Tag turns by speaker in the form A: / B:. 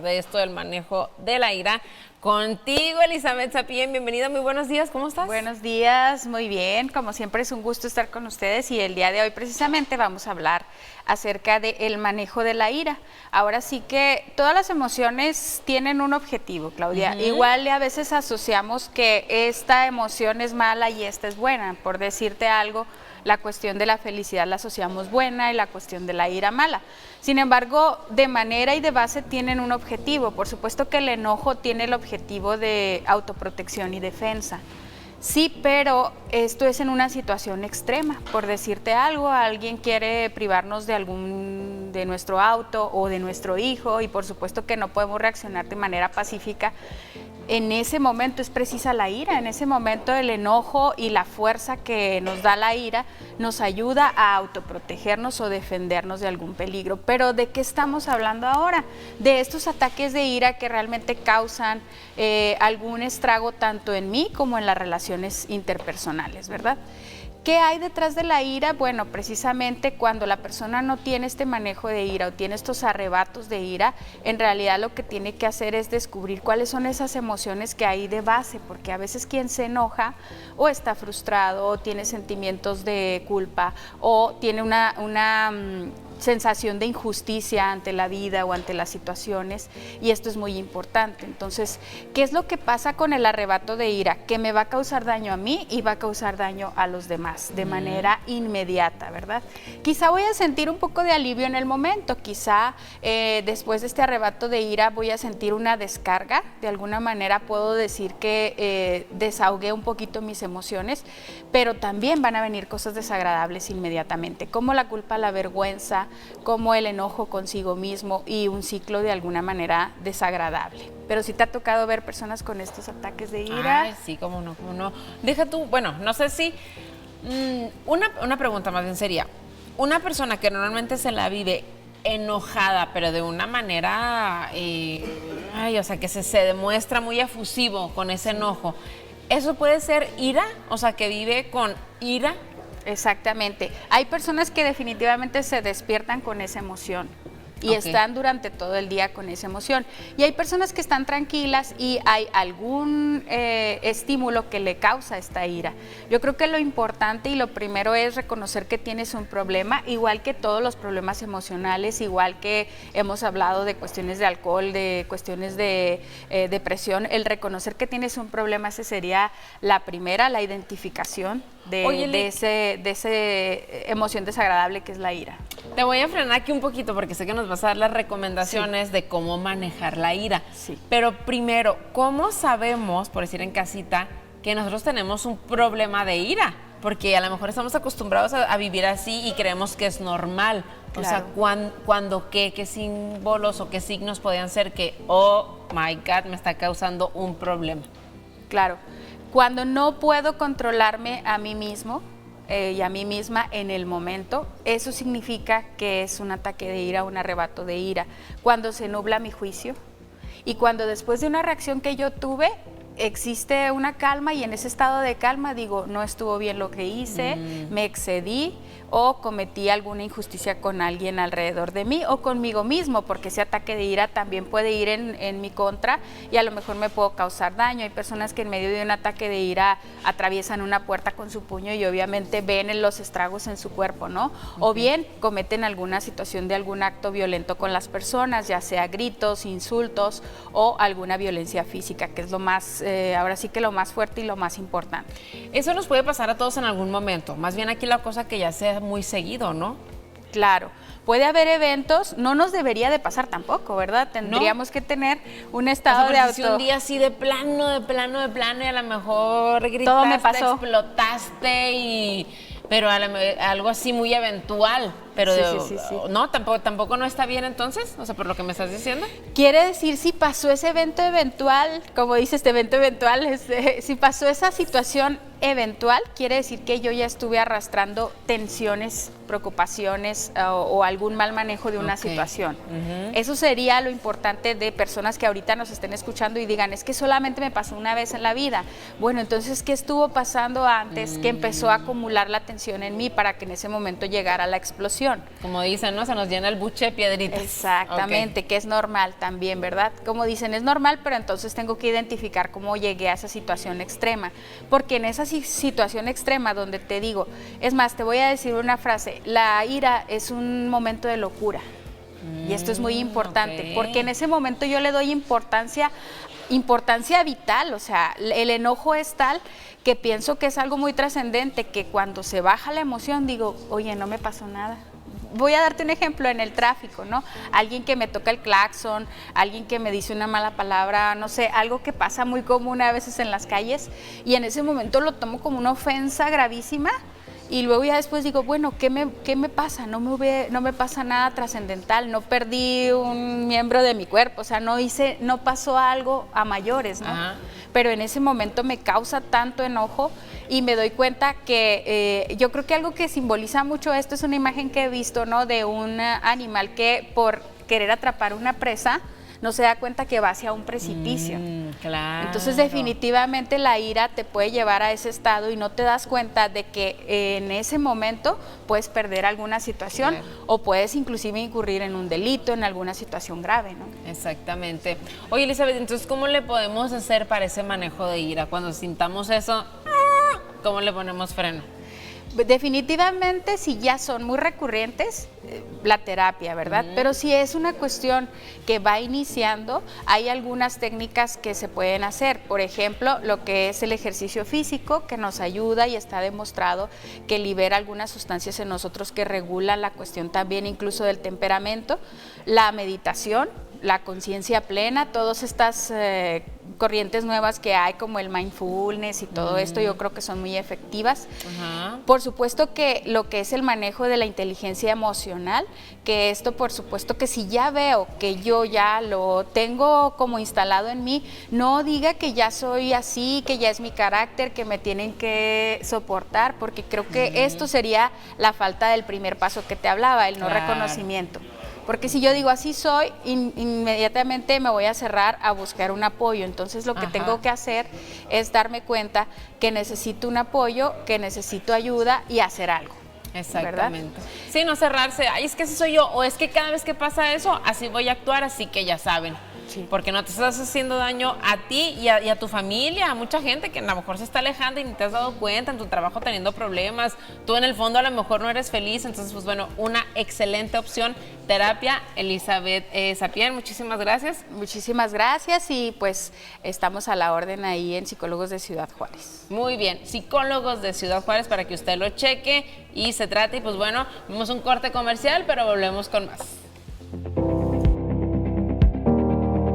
A: De esto del manejo de la ira. Contigo, Elizabeth Sapien, bienvenida, muy buenos días, ¿cómo estás?
B: Buenos días, muy bien, como siempre es un gusto estar con ustedes y el día de hoy precisamente vamos a hablar acerca del manejo de la ira. Ahora sí que todas las emociones tienen un objetivo, Claudia. Igual a veces asociamos que esta emoción es mala y esta es buena, por decirte algo. La cuestión de la felicidad la asociamos buena y la cuestión de la ira mala. Sin embargo, de manera y de base tienen un objetivo. Por supuesto que el enojo tiene el objetivo de autoprotección y defensa. Sí, pero esto es en una situación extrema. Por decirte algo, alguien quiere privarnos de nuestro auto o de nuestro hijo y por supuesto que no podemos reaccionar de manera pacífica. En ese momento es precisa la ira, en ese momento el enojo y la fuerza que nos da la ira nos ayuda a autoprotegernos o defendernos de algún peligro. Pero ¿de qué estamos hablando ahora? De estos ataques de ira que realmente causan algún estrago tanto en mí como en las relaciones interpersonales, ¿verdad? ¿Qué hay detrás de la ira? Bueno, precisamente cuando la persona no tiene este manejo de ira o tiene estos arrebatos de ira, en realidad lo que tiene que hacer es descubrir cuáles son esas emociones que hay de base, porque a veces quien se enoja o está frustrado o tiene sentimientos de culpa o tiene una sensación de injusticia ante la vida o ante las situaciones, y esto es muy importante. Entonces, ¿qué es lo que pasa con el arrebato de ira? Que me va a causar daño a mí y va a causar daño a los demás de manera inmediata, ¿verdad? Quizá voy a sentir un poco de alivio en el momento, quizá después de este arrebato de ira voy a sentir una descarga, de alguna manera puedo decir que desahogué un poquito mis emociones, pero también van a venir cosas desagradables inmediatamente, como la culpa, la vergüenza, como el enojo consigo mismo y un ciclo de alguna manera desagradable. Pero sí te ha tocado ver personas con estos ataques de ira.
A: Ay, sí, cómo no, cómo no. Deja tú, bueno, no sé si, una pregunta más bien sería, una persona que normalmente se la vive enojada, pero de una manera, o sea, que se demuestra muy efusivo con ese enojo, ¿eso puede ser ira? O sea, que vive con ira.
B: Exactamente. Hay personas que definitivamente se despiertan con esa emoción y están durante todo el día con esa emoción. Y hay personas que están tranquilas y hay algún estímulo que le causa esta ira. Yo creo que lo importante y lo primero es reconocer que tienes un problema, igual que todos los problemas emocionales, igual que hemos hablado de cuestiones de alcohol, de cuestiones de depresión. El reconocer que tienes un problema, esa sería la primera, la identificación de esa emoción desagradable que es la ira.
A: Te voy a frenar aquí un poquito porque sé que nos vas a dar las recomendaciones de cómo manejar la ira.
B: Sí.
A: Pero primero, ¿cómo sabemos, por decir en casita, que nosotros tenemos un problema de ira? Porque a lo mejor estamos acostumbrados a vivir así y creemos que es normal. Claro. O sea, ¿cuándo qué símbolos o qué signos podían ser que, oh my God, me está causando un problema?
B: Claro. Cuando no puedo controlarme a mí mismo y a mí misma en el momento, eso significa que es un ataque de ira, un arrebato de ira. Cuando se nubla mi juicio y cuando después de una reacción que yo tuve, existe una calma y en ese estado de calma digo, no estuvo bien lo que hice, me excedí o cometí alguna injusticia con alguien alrededor de mí o conmigo mismo, porque ese ataque de ira también puede ir en mi contra y a lo mejor me puedo causar daño. Hay personas que en medio de un ataque de ira atraviesan una puerta con su puño y obviamente ven los estragos en su cuerpo, ¿no? O bien cometen alguna situación de algún acto violento con las personas, ya sea gritos, insultos o alguna violencia física, que es lo más, ahora sí que lo más fuerte y lo más importante.
A: Eso nos puede pasar a todos en algún momento, más bien aquí la cosa que ya sea muy seguido, ¿no?
B: Claro, puede haber eventos, no nos debería de pasar tampoco, ¿verdad? Tendríamos que tener un estado de auto...
A: Si un día así de plano y a lo mejor gritaste,
B: todo me pasó,
A: explotaste pero algo así muy eventual, pero
B: sí.
A: no, tampoco no está bien entonces, o sea, por lo que me estás diciendo.
B: Quiere decir, si pasó ese evento eventual, como dice este evento eventual, si pasó esa situación eventual, quiere decir que yo ya estuve arrastrando tensiones, preocupaciones o algún mal manejo de una situación. Eso sería lo importante de personas que ahorita nos estén escuchando y digan, es que solamente me pasó una vez en la vida. Bueno, entonces, ¿qué estuvo pasando antes que empezó a acumular la tensión en mí para que en ese momento llegara la explosión? emoción.
A: Como dicen, ¿no? Se nos llena el buche de piedritas.
B: Exactamente, que es normal también, ¿verdad? Como dicen, es normal, pero entonces tengo que identificar cómo llegué a esa situación extrema. Porque en esa situación extrema donde te digo, es más, te voy a decir una frase, la ira es un momento de locura. Y esto es muy importante, porque en ese momento yo le doy importancia vital, o sea, el enojo es tal que pienso que es algo muy trascendente, que cuando se baja la emoción digo, oye, no me pasó nada. Voy a darte un ejemplo en el tráfico, ¿no? Alguien que me toca el claxon, alguien que me dice una mala palabra, no sé, algo que pasa muy común a veces en las calles, y en ese momento lo tomo como una ofensa gravísima. Y luego ya después digo, bueno, ¿qué me pasa? No me pasa nada trascendental, no perdí un miembro de mi cuerpo, o sea, no pasó algo a mayores, ¿no? Ajá. Pero en ese momento me causa tanto enojo y me doy cuenta que yo creo que algo que simboliza mucho esto es una imagen que he visto, ¿no? De un animal que por querer atrapar una presa, no se da cuenta que va hacia un precipicio.
A: Claro.
B: Entonces definitivamente la ira te puede llevar a ese estado y no te das cuenta de que en ese momento puedes perder alguna situación, claro, o puedes inclusive incurrir en un delito, en alguna situación grave, ¿no?
A: Exactamente. Oye, Elizabeth, entonces, ¿cómo le podemos hacer para ese manejo de ira? Cuando sintamos eso, ¿cómo le ponemos freno?
B: Definitivamente, si ya son muy recurrentes, la terapia, ¿verdad? Pero si es una cuestión que va iniciando, hay algunas técnicas que se pueden hacer. Por ejemplo, lo que es el ejercicio físico, que nos ayuda y está demostrado que libera algunas sustancias en nosotros que regulan la cuestión también incluso del temperamento. La meditación, la conciencia plena, todas estas corrientes nuevas que hay como el mindfulness y todo esto, yo creo que son muy efectivas. Por supuesto que lo que es el manejo de la inteligencia emocional, que esto por supuesto que si ya veo que yo ya lo tengo como instalado en mí, no diga que ya soy así, que ya es mi carácter, que me tienen que soportar, porque creo que esto sería la falta del primer paso que te hablaba, el no reconocimiento. Porque si yo digo así soy, inmediatamente me voy a cerrar a buscar un apoyo. Entonces lo que tengo que hacer es darme cuenta que necesito un apoyo, que necesito ayuda y hacer algo.
A: Exactamente. ¿Verdad? Sí, no cerrarse, ay, es que así soy yo, o es que cada vez que pasa eso, así voy a actuar, así que ya saben. Sí. Porque no te estás haciendo daño a ti y a tu familia, a mucha gente que a lo mejor se está alejando y ni te has dado cuenta, en tu trabajo teniendo problemas, tú en el fondo a lo mejor no eres feliz. Entonces, pues bueno, una excelente opción, terapia. Elizabeth Sapien, muchísimas gracias.
B: Muchísimas gracias y pues estamos a la orden ahí en Psicólogos de Ciudad Juárez.
A: Muy bien, Psicólogos de Ciudad Juárez para que usted lo cheque y se trate. Y pues bueno, vemos un corte comercial, pero volvemos con más.